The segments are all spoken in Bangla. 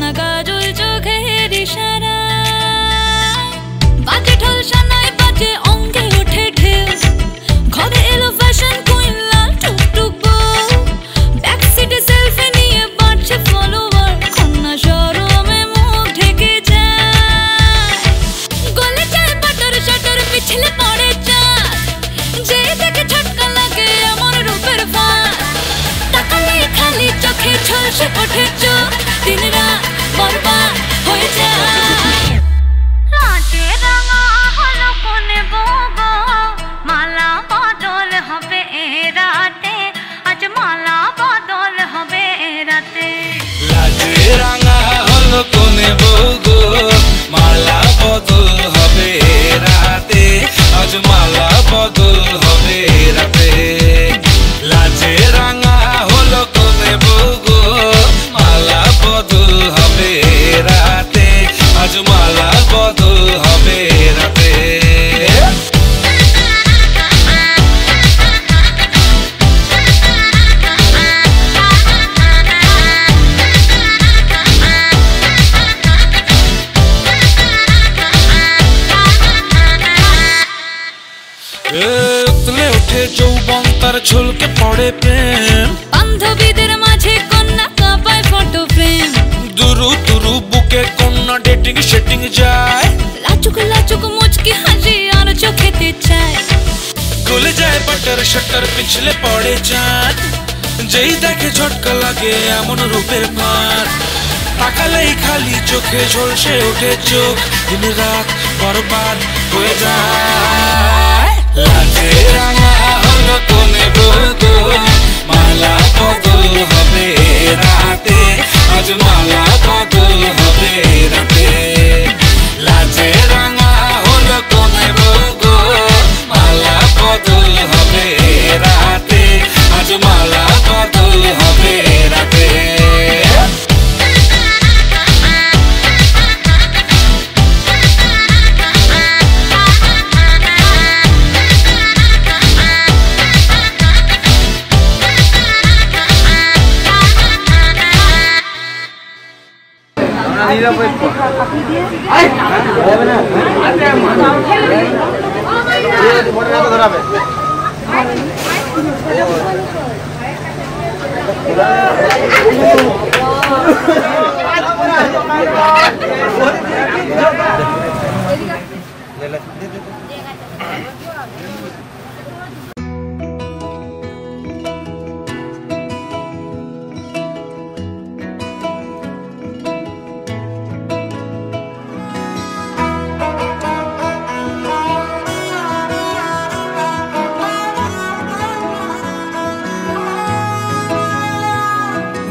না কাজল চোখের ইশারা বাজে ঢোল সানাই বাজে অঙ্গে ওঠে ঢেউ ঘরে এলো ফ্যাশন কুইন লাল টুকটুক বউ ব্যাক সিটে সেলফি নিয়ে বাড়ছে ফলোয়ার কন্যা শরমে মুখ ঢেকে যায় গলে যায় বাটার শাটার পিছলে পড়ে চাঁদ যে দেখে ঝটকা লাগে আমার রূপের ফাঁদ তাকালে খালি চোখে ঝলসে ওঠে চোখ দিন রাত বরবাদ হয়ে যায় লাটে রাঙা হলো কোনে বগো মালা বদল হবে এ রাতে আজ মালা বদল হবে এ রাতে লাটে রাঙা হলো কোনে বগো মালা বদল হবে এ রাতে আজ মালা বদল হবে এ রাতে লাটে রাঙা হলো কোনে বগো মালা বদল হবে এ রাতে আজ মালা বদল হবে এ রাতে উতলে ওঠে যৌবন তার ঝলকে পড়ে প্রেম বান্ধবীদের মাঝে কন্যা কাঁপায় ফটো ফ্রেম দুরু দুরু বুকে কন্যা ডেটিং সেটিং যায় লাচুক লাচুক মুচকি হাসি আর চোখেতে চায় গলে যায় বাটার শাটার পিছলে পড়ে চাঁদ যেই দেখে ঝটকা লাগে এমন রূপের ফাঁদ তাকালেই খালি চোখে ঝলসে ওঠে চোখ দিন রাত বরবাদ হয়ে যায় লাটে রাঙা হলো কোনে বগো মালা বদল হবে রাতে আজ মালা বদল হবে রাতে লাটে রাঙা হলো কোনে বগো মালা বদল হবে রাতে আজ মালা বদল হবে রাতে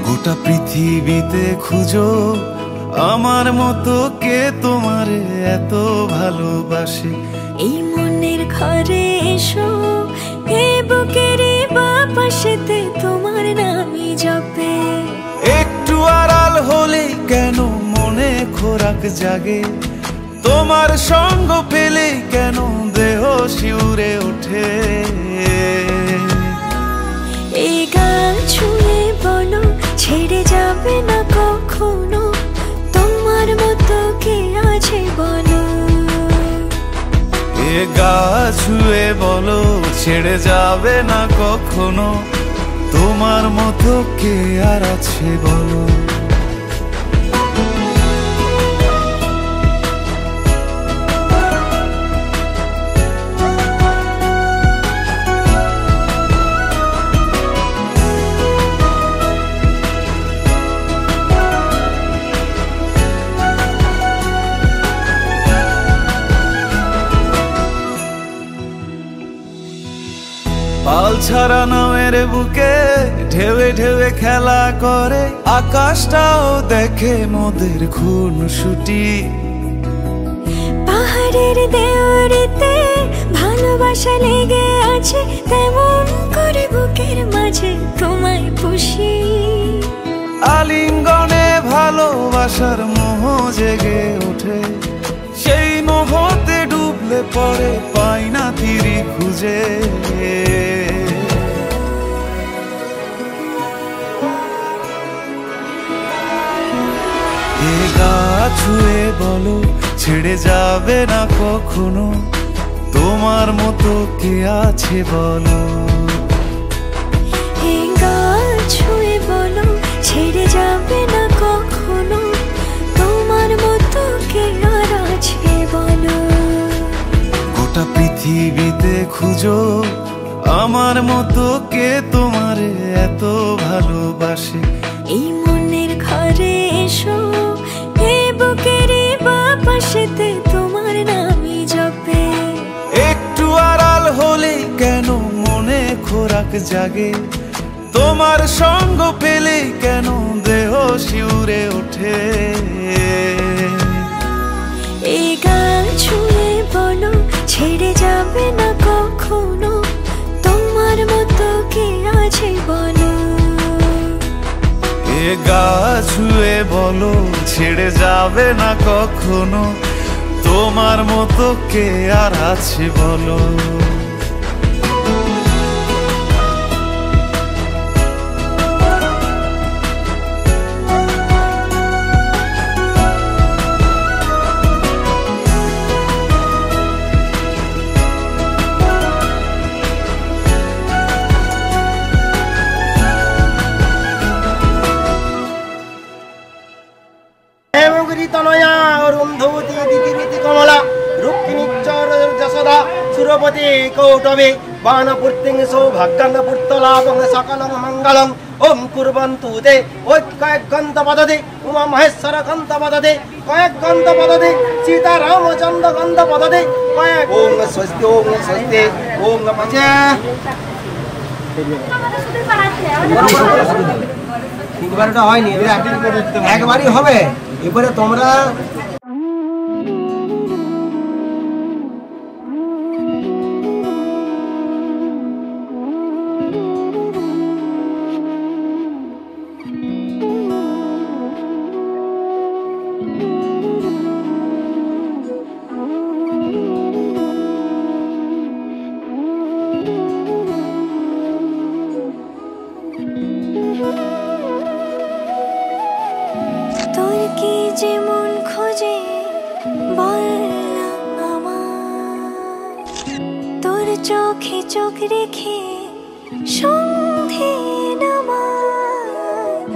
গোটা পৃথিবীতে খুঁজো আমার মতো কে তোমার এত ভালোবাসে এই মনের ঘরে এসো এই বুকের বাপাশেতে তোমার নামই জপে একটু আড়াল হলেই কেন মনে খোরাক জাগে তোমার সঙ্গ পেলেই কেন দেহ শিউরে ওঠে এই গান ছুঁয়ে বলো ছেড়ে যাবে না কখনো তোমার মতো কে আছে বলো এ গা ছুঁয়ে বলো ছেড়ে যাবে না কখনো তোমার মতো কে আর আছে বলো পাল ছাড়া নামের বুকে ঢেউে ঢেউে খেলা করে আকাশটাও দেখে মোদের খুনসুটি পাহাড়ের দেওয়ারিতে ভালোবাসা লেগে আছে তেমন করে বুকের মাঝে তোমায় পুষি আলিঙ্গনে ভালোবাসার মোহ জেগে ওঠে সেই মোহতে ডুবলে পরে পাই না তীরি খুঁজে এ ছুঁয়ে বলো ছেড়ে যাবে না কখনো, তোমার মতো কে আছে বলো। এই গাল ছুঁয়ে বলো ছেড়ে যাবে না কখনো, তোমার মতো কে আর আছে বলো। গোটা পৃথিবীতে খুঁজো আমার মতো কে তোমারে এত ভালোবাসে। এই মনের ঘরে এসো, এই বুকের বাপাশেতে তোমার নামই জপে। একটু আড়াল হলে কেন মনে খোরাক জাগে, তোমার সঙ্গ পেলে কেন দেহ শিউরে ওঠে। এই গাল ছুঁয়ে বলো ছেড়ে যাবে না কখনো, তোমার মতো কে আছে বলো। এ গা ছুঁয়ে বলো ছেড়ে যাবে না কখনো, তোমার মতো কে আর আছে বলো। তনয়া অরুন্ধবতী দিতিরীতি কমলা রুক্মিণীচর যশোদা সুরপতি কৌটবে বাণপূর্তিং সৌভাগ্যাং পূর্তলাভং সকলং মঙ্গলং। ওম কুর্বন্তু তে কয়েক গন্ধ পদতে উমা মহেশ্বর গন্ধ পদতে কয়েক গন্ধ পদতে সীতারামচন্দ্র গন্ধ পদতে কয়েক। ওম স্বস্তি ওম স্বস্তি ওম নমঃ। তিনবারটা হয়নি, একবারই হবে। এবারে তোমরা তোর কি যেমন খোঁজে বললাম আমার, তোর চোখে চোখ রেখে সন্ধে নামার,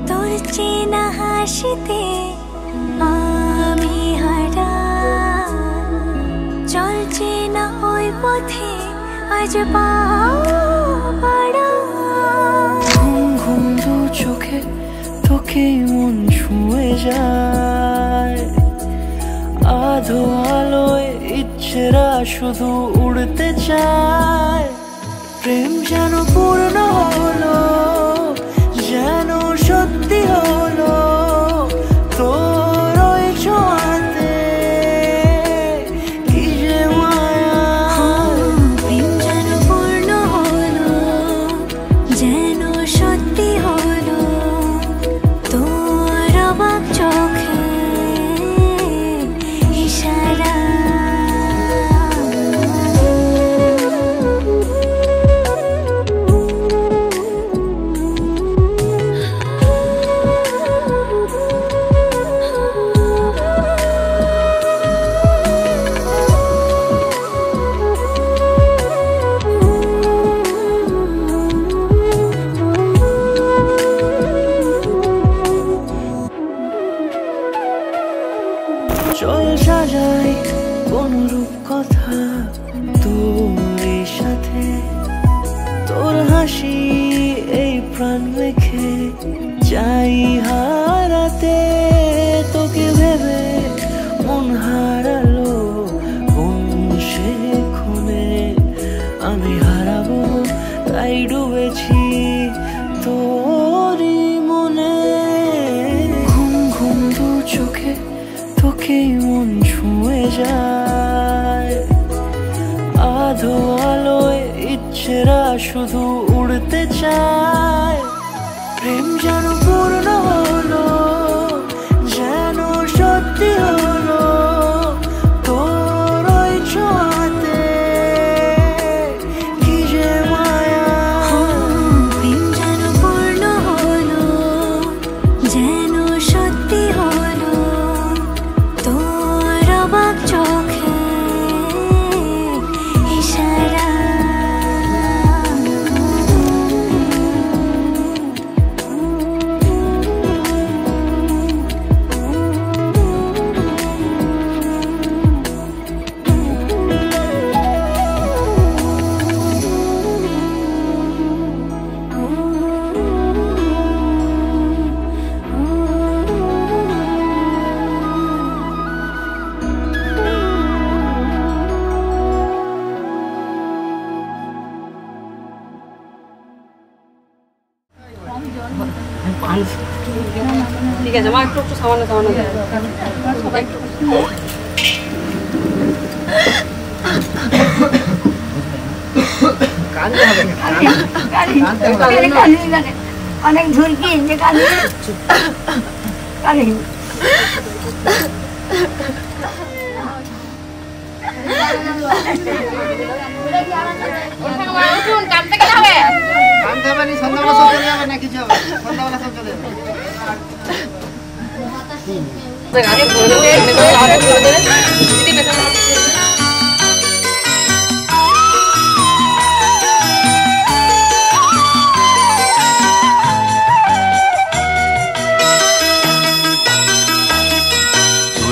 তোর চেনা হাসিতে আমি হারা, চলছে না ওই পথে আজ পাড়া। ঘুম ঘুম দু চোখে তোকে মন ছুঁয়ে যায়, আধো আলোয় ইচ্ছেরা শুধু উড়তে চায়। প্রেম যেন পূর্ণ হলো, যেন সত্যি হলো, তোর ওই ছোঁয়াতে কি যে মায়া। প্রেম যেন পূর্ণ হলো, যেন সত্যি হলো, তোর অবাক চোখে ইশারা। চল সাজাই কোন রূপ কথা তোর সাথে, তোর হাসি এই প্রাণ রেখে চাই হারাতে। তোকে ভেবে মন হারালো কোন সে ক্ষণে, আমি হারাবো তাই ডুবেছি তোরই মনে। ঘুম ঘুম দু চোখে তোকেই মন ছুঁয়ে যায়, আধো আলোয় ইচ্ছেরা শুধু উড়তে চায়। প্রেম যেন পূর্ণ হলো, যেন সত্যি হলো, তোর ওই ছোঁয়াতে কি যে মায়া। প্রেম যেন পূর্ণ হলো, যেন সত্যি হলো, ঠিক আছে মা একটু একটু সামান্য সামান্য অনেক ঝুলকি যে কানে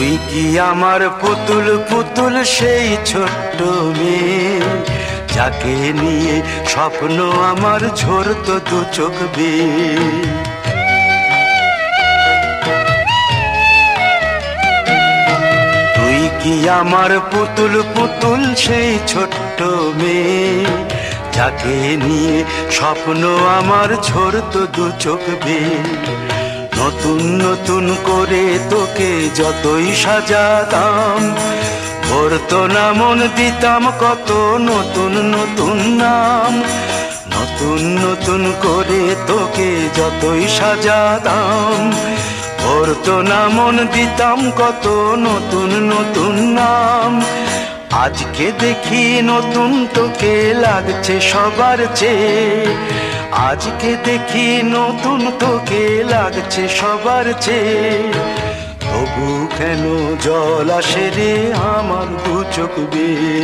তুই কি আমার পুতুল পুতুল সেই ছোট্ট মেয়ে যাকে নিয়ে স্বপ্ন আমার ঝরতো দু চোখ বেয়ে তুই কি আমার পুতুল পুতুল সেই ছোট্ট মেয়ে যাকে নিয়ে স্বপ্ন আমার ঝরতো দু চোখ বেয়ে নতুন নতুন করে তোকে যতই সাজাতাম ভরতো না মন দিতাম কত নতুন নতুন নাম নতুন নতুন করে তোকে যতই সাজাতাম ভরতো না মন দিতাম কত নতুন নতুন নাম আজকে দেখি নতুন তোকে লাগছে সবার চেয়ে আজকে দেখি নতুন তোকে লাগছে সবার চেয়ে তবু কেন জল আসে রে আমার দু চোখ বেয়ে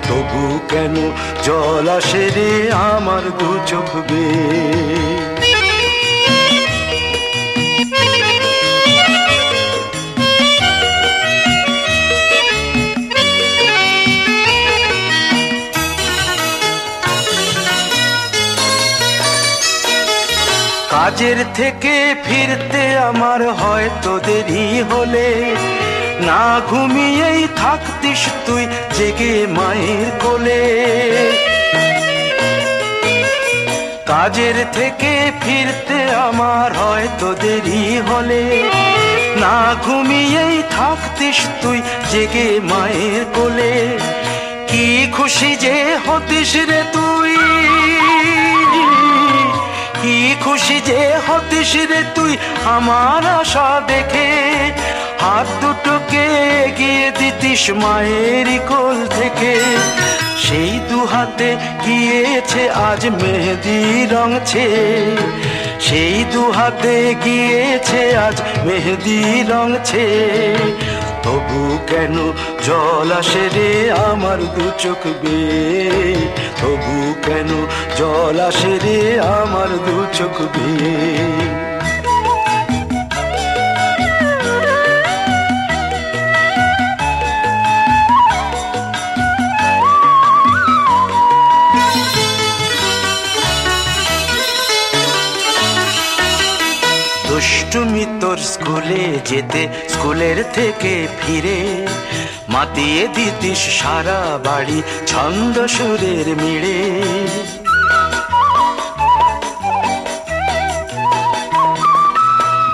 তবু কেন জল আসে রে আমার দু চোখ বেয়ে কাজের থেকে ফিরতে আমার হয়তো দেরি হলে না ঘুমিয়েই থাকতিস তুই জেগে মায়ের কোলে কাজের থেকে ফিরতে আমার হয়তো দেরি হলে না ঘুমিয়েই থাকতিস তুই জেগে মায়ের কোলে কি খুশি যে হতিস রে তুই কি খুশি যে হতিস রে তুই আমার আশা দেখে হাত দুটোকে এগিয়ে দিতিস মায়ের কোল থেকে সেই দু হাতে গিয়েছে আজ মেহেদি রং ছেয়ে সেই দু হাতে গিয়েছে আজ মেহেদি রং ছেয়ে তবু কেন জল আসে রে আমার দু চোখ বেয়ে তবু কেন জল আসে রে আমার দু চোখ বেয়ে দুষ্টুমি তোর স্কুলে যেতে স্কুলের থেকে ফিরে মাতিয়ে দিতিস সারা বাড়ি ছন্দ সুরের মিড়ে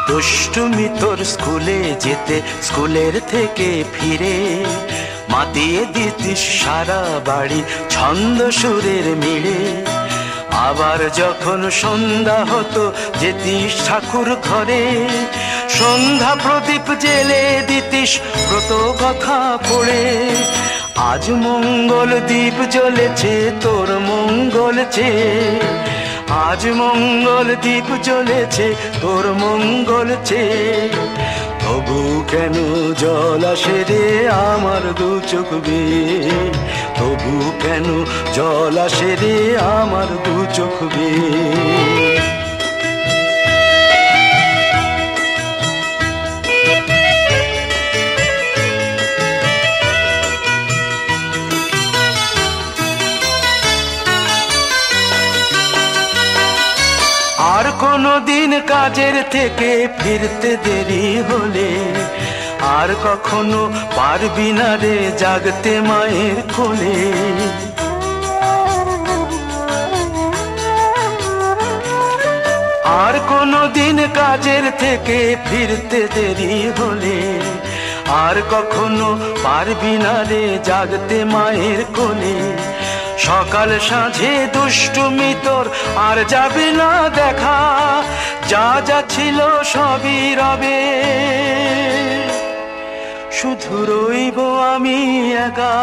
দুষ্টুমি তোর স্কুলে যেতে স্কুলের থেকে ফিরে মাতিয়ে দিতিস সারা বাড়ি ছন্দ সুরের মিড়ে আবার যখন সন্ধ্যা হতো যেতিস ঠাকুর ঘরে সন্ধ্যা প্রদীপ জেলে দিতিস ব্রত কথা পড়ে আজ মঙ্গল দ্বীপ জ্বলেছে তোর মঙ্গল চেয়ে আজ মঙ্গল দ্বীপ জ্বলেছে তোর মঙ্গল চেয়ে তবু কেন জল আসে রে আমার দু চোখ বেয়ে তবু কেন জল আসে রে আমার দু চোখ বেয়ে আর কোনো দিন কাজের থেকে ফিরতে দেরি হলে আর কখনো পারবি না রে জাগতে মায়ের কোলে আর কোনো দিন কাজের থেকে ফিরতে দেরি হলে আর কখনো পারবি না রে জাগতে মায়ের কোলে। সকাল সাঁঝে দুষ্টুমি তোর আর যাবে না দেখা, যা যা ছিল সবই রবে, শুধু রইব আমি একা।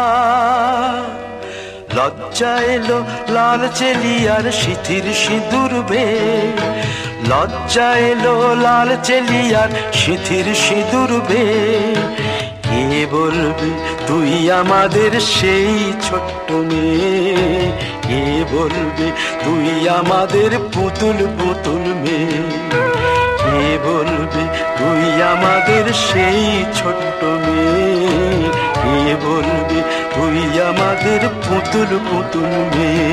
লজ্জা এলো লাল চেলিয়ার সিথির সিঁদুর বে, লজ্জা এলো লাল চেলিয়ার সিথির সিঁদুর বে। কে বলবে তুই আমাদের সেই ছোট্ট মেয়ে, কে বলবে তুই আমাদের পুতুল পুতুল মেয়ে, কে বলবে তুই আমাদের সেই ছোট্ট মেয়ে, কে বলবে তুই আমাদের পুতুল পুতুল মেয়ে।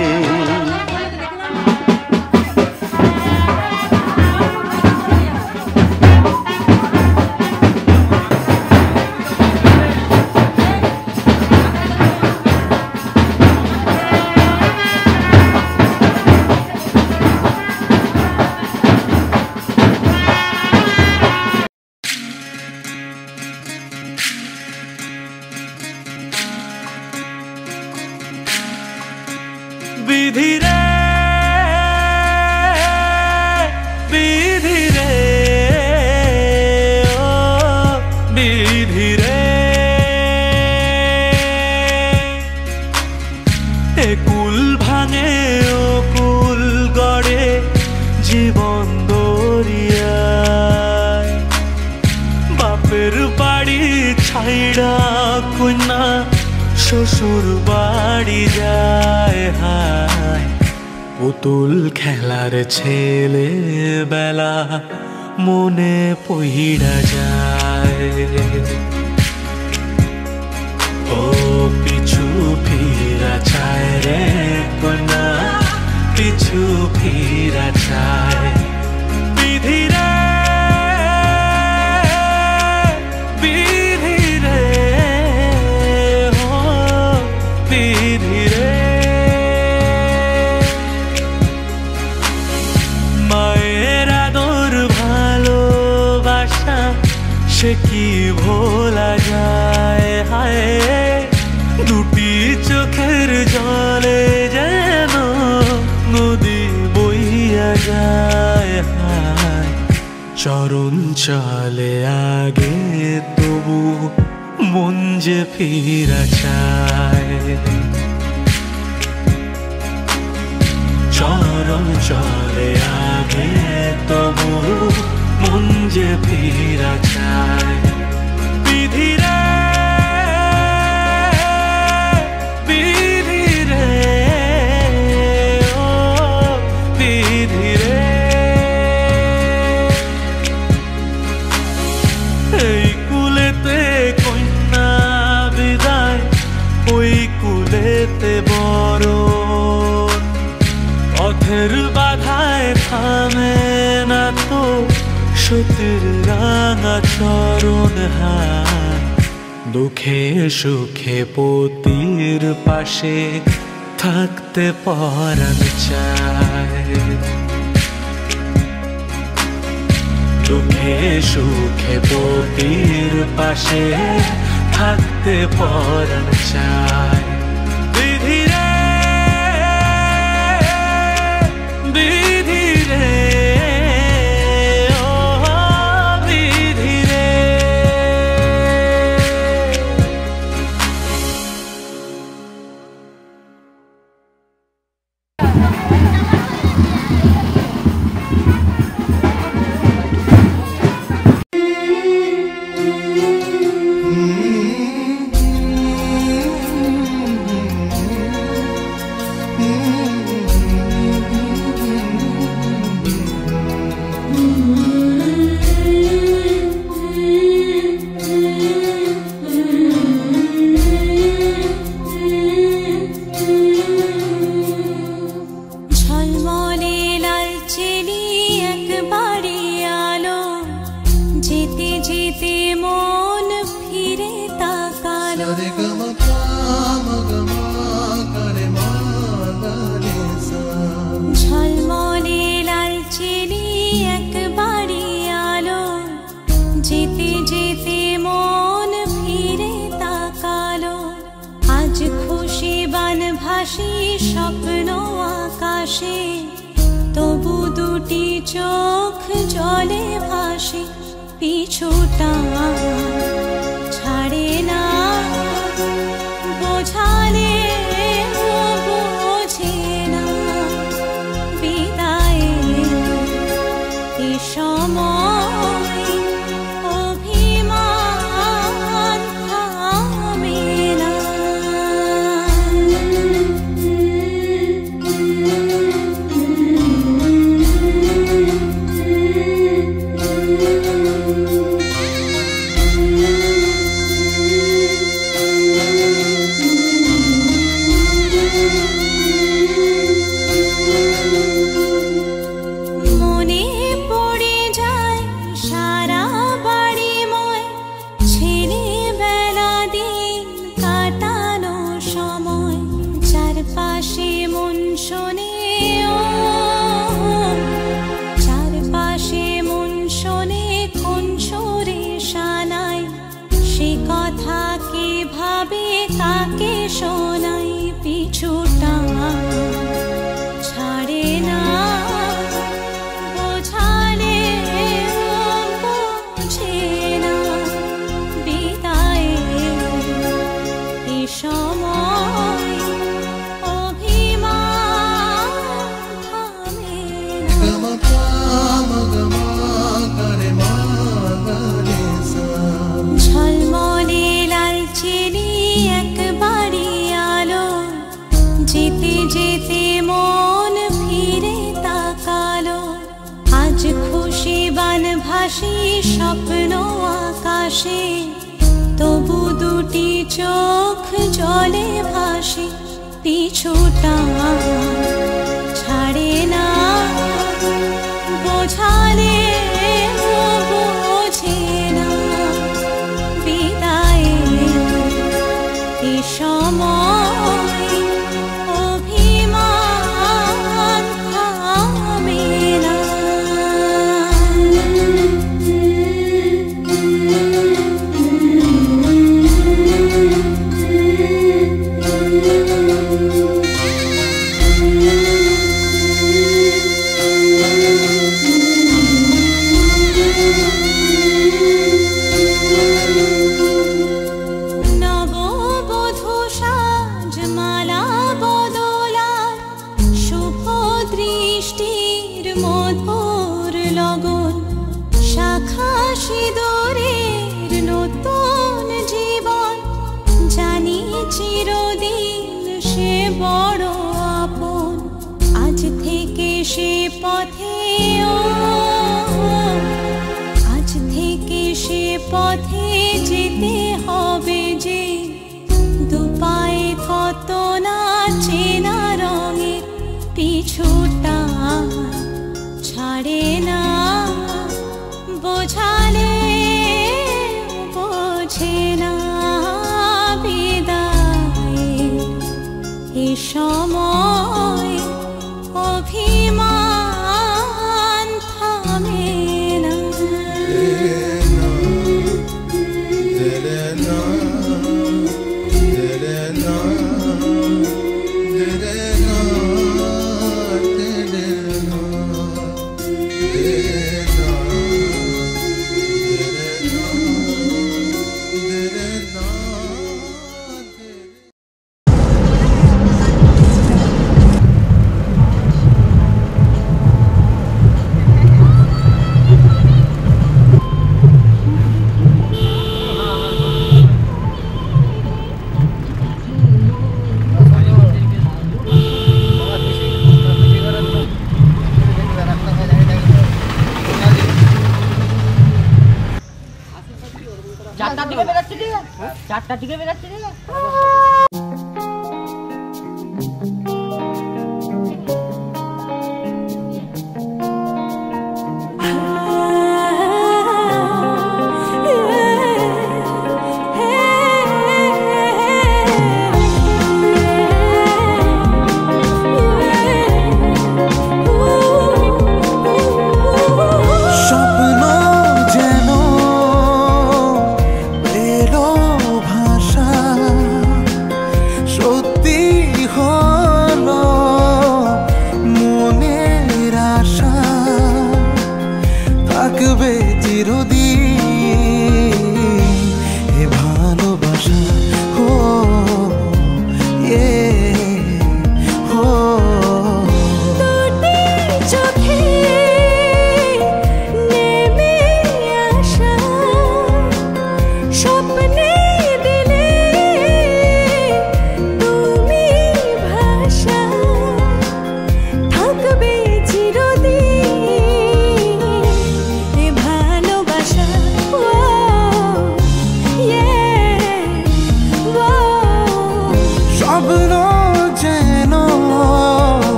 বিধিরে বিধিরে ও বিধিরে, এ কুল ভাঙে ও কুল গড়ে জীবন দরিয়ায়। বাপের বাড়ি ছাইড়া কন্যা শ্বশুর বাড়ি যায় হায়, পুতুল খেলার ছেলে বেলা মনে পইড়া যায়। ও পিছু ফিরা চায় রে কন্যা, পিছু ফিরা চায়। বিধিরে সে কি ভোলা যায় হায়, দুটি চোখের জলে যেন নদী বইয়া যায় হায়। চরণ চলে আগে তবু মন যে ফিরা চায়, চরণ চলে আগে তবু মন যে ফিরা চায়। বিধিরে বিধিরে ও বিধিরে, এই কুলেতে কন্যা বিদায়, ওই কুলেতে বড় পথের বাধায় থামে না তো সতীর রাঙা চরণ হায়। দুঃখে সুখে পতির পাশে থাকতে পরাণ চায়, দুঃখে সুখে পতির পাশে থাকতে পরাণ চায়। বিধিরে বিধিরে ঝলমলে লাল চিনি ভাসি স্বপ্ন আকাশে, তবু দুটি চোখ জলে ভাসে, পিছুটা ছাড়ে না, বোঝালে বোঝে না, বিদায়ে এ সময় অভিমান থামে না। মনে পড়ে যায় সারা বাড়িময় ছেলেবেলা দিন কাটানো সময়, চারপাশে মন শোনে চারপাশে মন শোনে কোন সুরে শানায়, সে কথা কে ভাবে কাকে শোনাই, পিছুটা ছাড়ে না, বোঝালে বোঝে না, বিদায়ে এ সময় অভিমান থামে না। ঝলমলে লাল চিনি একবারই আলো, যেতে যেতে মন ফিরে তাকালো, আজ খুশি বান ভাসি স্বপ্ন আকাশে, তবু দুটি চোখ জলে ভাসে, পিছুটা ছাড়ে না, বোঝালে বোঝে না, বিদায়ে এ সময় অভিমান থামে না। নববধূ সাজমালা বদলার, শুভ দৃষ্টির মধুর লগন, শাখা সিঁদুরের নতুন জীবন, জানি চিরদিন সে বড় আপন, আজ থেকে সে পথে আজ থেকে সে পথে যেতে হবে যে, দুপায়ে কত না চেনা রঙের, পিছুটা ছাড়ে না, বোঝালে বোঝে না, বিদায়ে এ সময় অভিমান থামে না। চারটার দিকে বেরোচ্ছে ঠিক আছে। ভাষা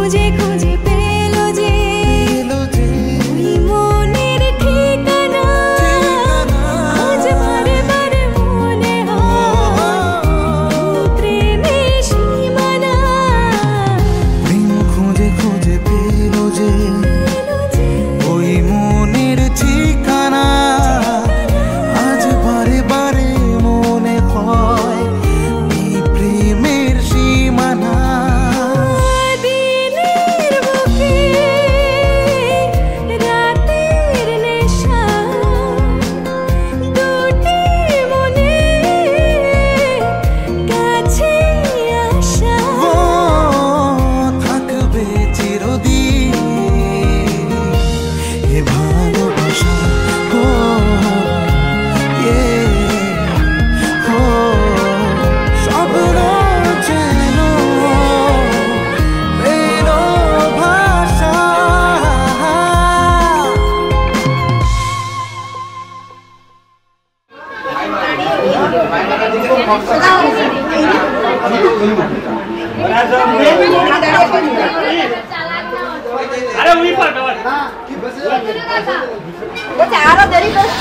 খুঁজে খুঁজে পেল যে ওই মনের ঠিকানা। আজ বারে বারে মনে হয় প্রেমের সীমানা। প্রেম খুঁজে খুঁজে পেল যে ওই মনের ঠিকানা। আজ বারে বারে মনে হয় এই প্রেমের সীমানা। দিনের বুকে রাতের নেশা, দুটি মনে কাছে আসা। ও থাকবে চিরদিন এ ভালোবাসা। ও ও স্বপ্ন যেন পেল ভাষা। আরো দেরি করে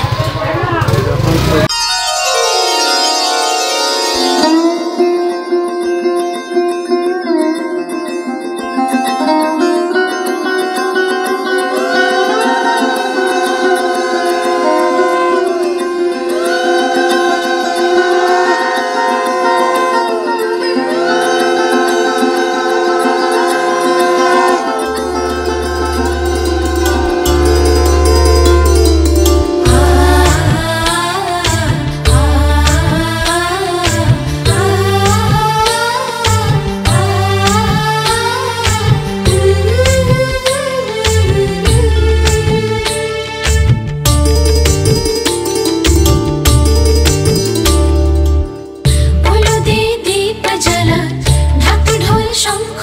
বলো দে দীপ জ্বালা, ঢাক ঢোল শঙ্খ